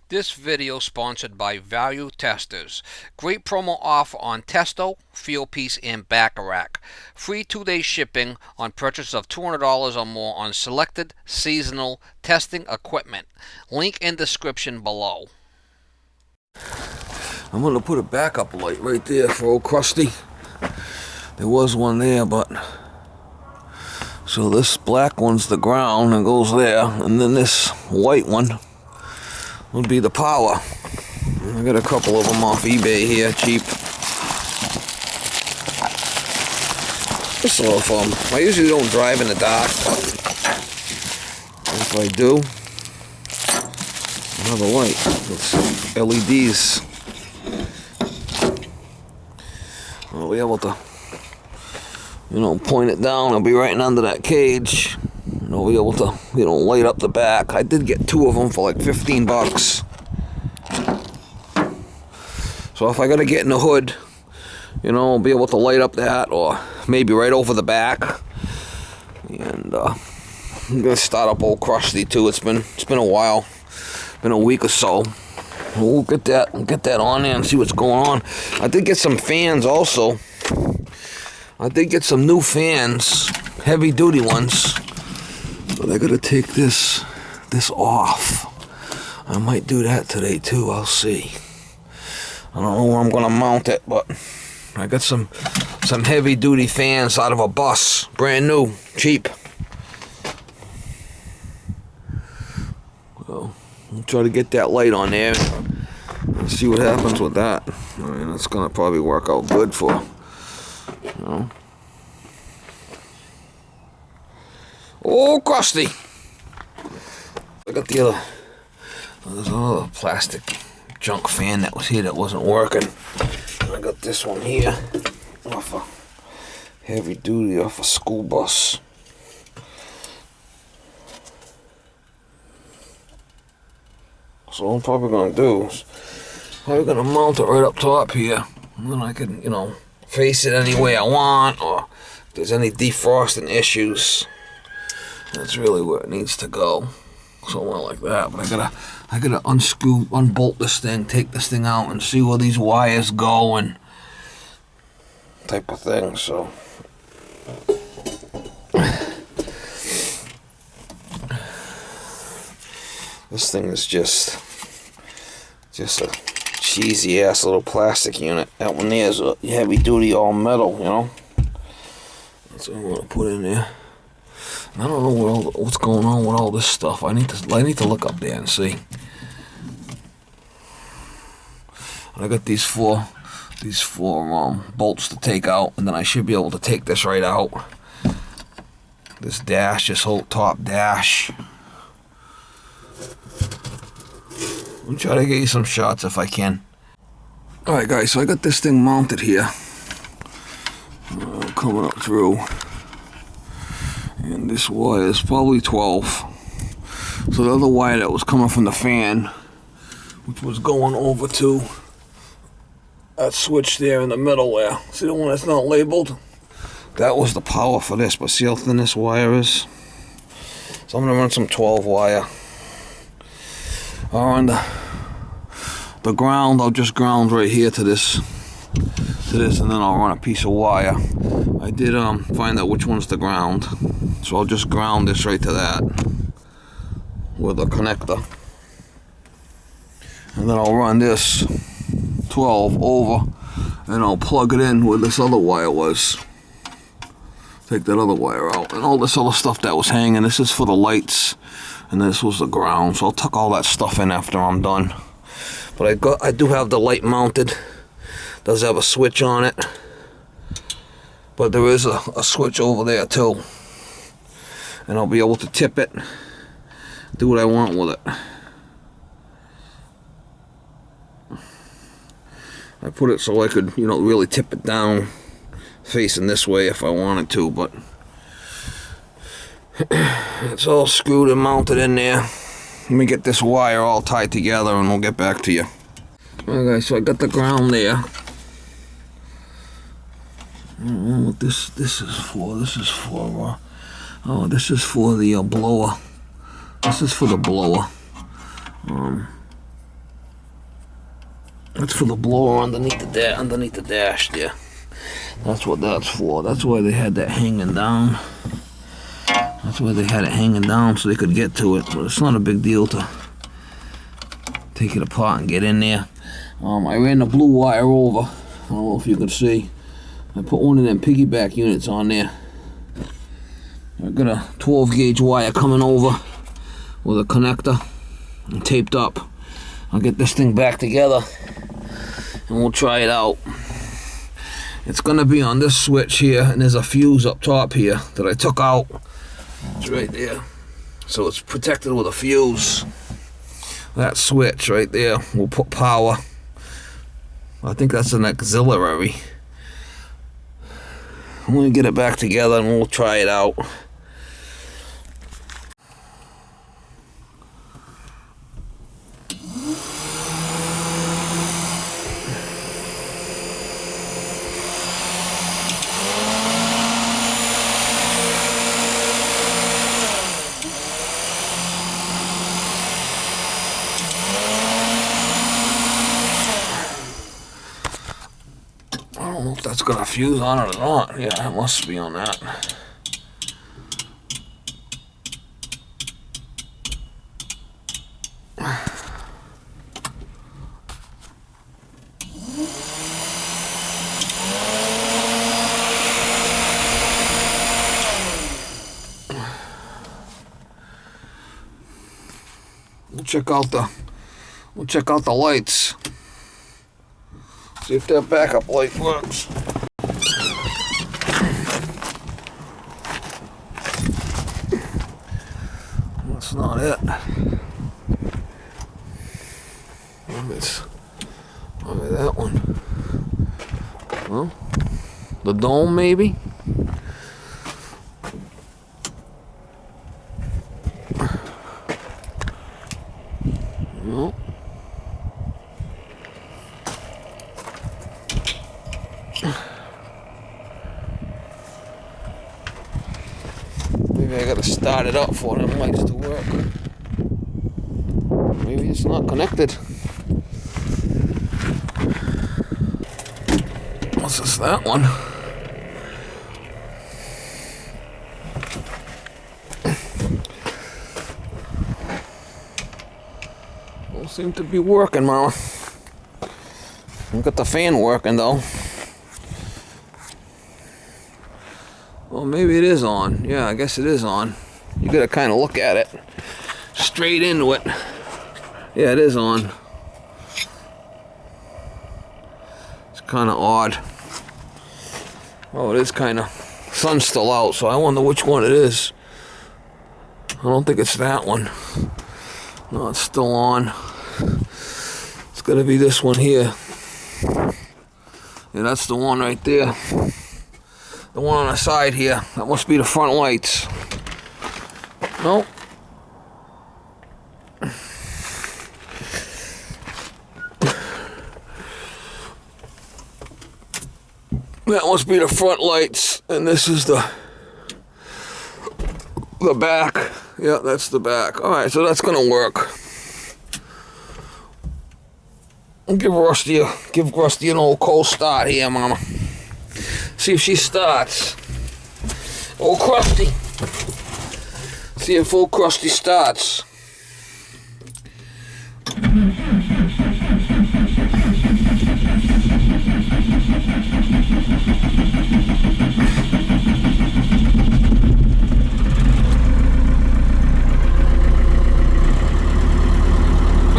This video sponsored by Value Testers. Great promo offer on Testo, Fieldpiece, and Bacharach. Free 2-day shipping on purchase of $200 or more on selected seasonal testing equipment. Link in description below. I'm going to put a backup light right there for old Krusty. There was one there, but... So this black one's the ground and goes there, and then this white one would be the power. I got a couple of them off eBay here, cheap. So if I usually don't drive in the dark, but if I do, another light with LEDs. I'll be able to, point it down. I'll be right under that cage. And I'll be able to, light up the back. I did get 2 of them for like $15. So if I gotta get in the hood, I'll be able to light up that, or maybe right over the back. And I'm gonna start up old Krusty too. It's been a while, been a week or so. We'll get that on there and see what's going on. I did get some fans also. I did get some new fans, heavy duty ones. But I gotta take this off. I might do that today too, I'll see. I don't know where I'm gonna mount it, but I got some heavy duty fans out of a bus. Brand new, cheap. So I'll try to get that light on there and see what happens with that. I mean, it's gonna probably work out good for, Oh, Krusty! I got the other plastic junk fan that was here that wasn't working. And I got this one here off a heavy duty, off a school bus. So what I'm probably gonna do is mount it right up top here. And then I can, face it any way I want, or if there's any defrosting issues. That's really where it needs to go, somewhere like that. But I gotta unbolt this thing, take this thing out, and see where these wires go and type of thing. So this thing is just a cheesy ass little plastic unit. That one there is a heavy duty all metal, That's what I'm gonna put in there. I don't know what's going on with all this stuff. I need to look up there and see. I got these four bolts to take out, and then I should be able to take this right out. This whole top dash. I'll try to get you some shots if I can. Alright guys, so I got this thing mounted here. Coming up through. And this wire is probably 12. So the other wire that was coming from the fan, which was going over to that switch there in the middle there. See the one that's not labeled? That was the power for this, but see how thin this wire is? So I'm gonna run some 12 wire. On the ground, I'll just ground right here to this, and then I'll run a piece of wire. I did find out which one's the ground, so I'll just ground this right to that with a connector, and then I'll run this 12 over, and I'll plug it in where this other wire was. Take that other wire out, and all this other stuff that was hanging. This is for the lights, and this was the ground. So I'll tuck all that stuff in after I'm done. But I do have the light mounted. Does have a switch on it, but there is a switch over there too, and I'll be able to tip it, do what I want with it. I put it so I could, really tip it down facing this way if I wanted to, but it's all screwed and mounted in there. Let me get this wire all tied together and we'll get back to you. Okay, so I got the ground there. I don't know what this is for. This is for this is for the blower. This is for the blower. That's for the blower underneath the dash there. That's what that's for. That's why they had that hanging down. That's why they had it hanging down so they could get to it. But it's not a big deal to take it apart and get in there. I ran the blue wire over. I don't know if you can see. I put one of them piggyback units on there. I got a 12 gauge wire coming over with a connector and taped up. I'll get this thing back together and we'll try it out. It's gonna be on this switch here, and there's a fuse up top here that I took out. It's right there. So it's protected with a fuse. That switch right there will put power. I think that's an auxiliary. I'm gonna get it back together and we'll try it out. I don't know if that's got a fuse on it or not. Yeah, it must be on that. We'll check out the lights. See if that backup light works. That's not it. Maybe that one. Well, the dome maybe? No. Maybe I gotta start it up for them lights to work. Maybe it's not connected. What's this, that one? Don't seem to be working, Mama. I've got the fan working though. Well, maybe it is on. Yeah, I guess it is on. You gotta kind of look at it. Straight into it. Yeah, it is on. It's kind of odd. Oh, it is kind of... Sun's still out, so I wonder which one it is. I don't think it's that one. No, it's still on. It's gotta be this one here. Yeah, that's the one right there. The one on the side here. That must be the front lights. Nope. That must be the front lights, and this is the back. Yeah, that's the back. All right, so that's gonna work. Give Rusty an old cold start here, Mama. See if she starts. Old Krusty. See if old Krusty starts.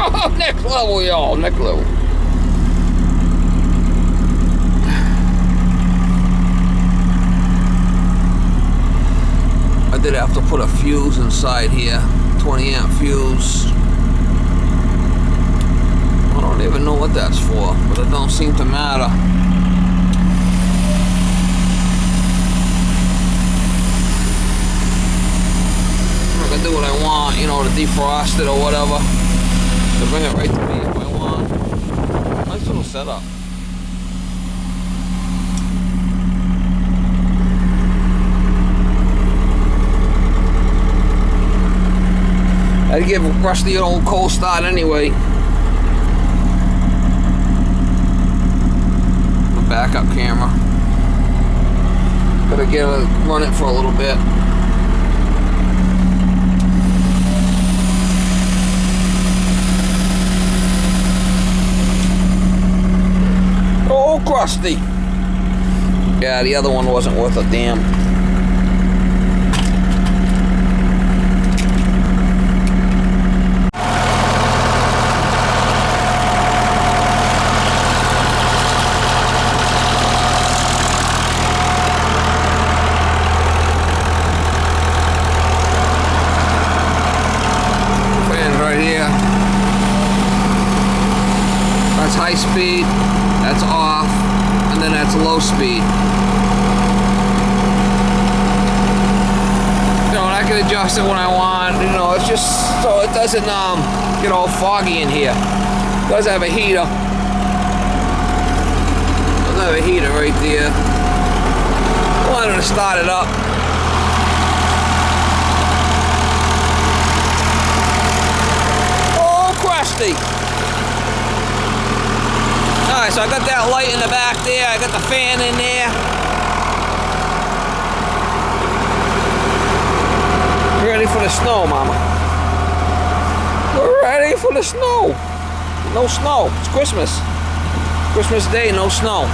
Oh, next level, y'all. Next level. I did have to put a fuse inside here, 20 amp fuse. I don't even know what that's for, but it don't seem to matter. I can do what I want, you know, to defrost it or whatever. To bring it right to me if I want. Nice little setup. I'd give Rusty an old cold start anyway. backup camera. Gotta run it for a little bit. Oh, crusty. Yeah, the other one wasn't worth a damn. That's high speed, that's off, and then that's low speed. You know, and I can adjust it when I want, you know, it's just so it doesn't get all foggy in here. It does have a heater. It does have a heater right there. I wanted to start it up. Oh, crusty! Alright, so I got that light in the back there, I got the fan in there. Ready for the snow, Mama. We're ready for the snow. No snow. It's Christmas. Christmas Day, no snow.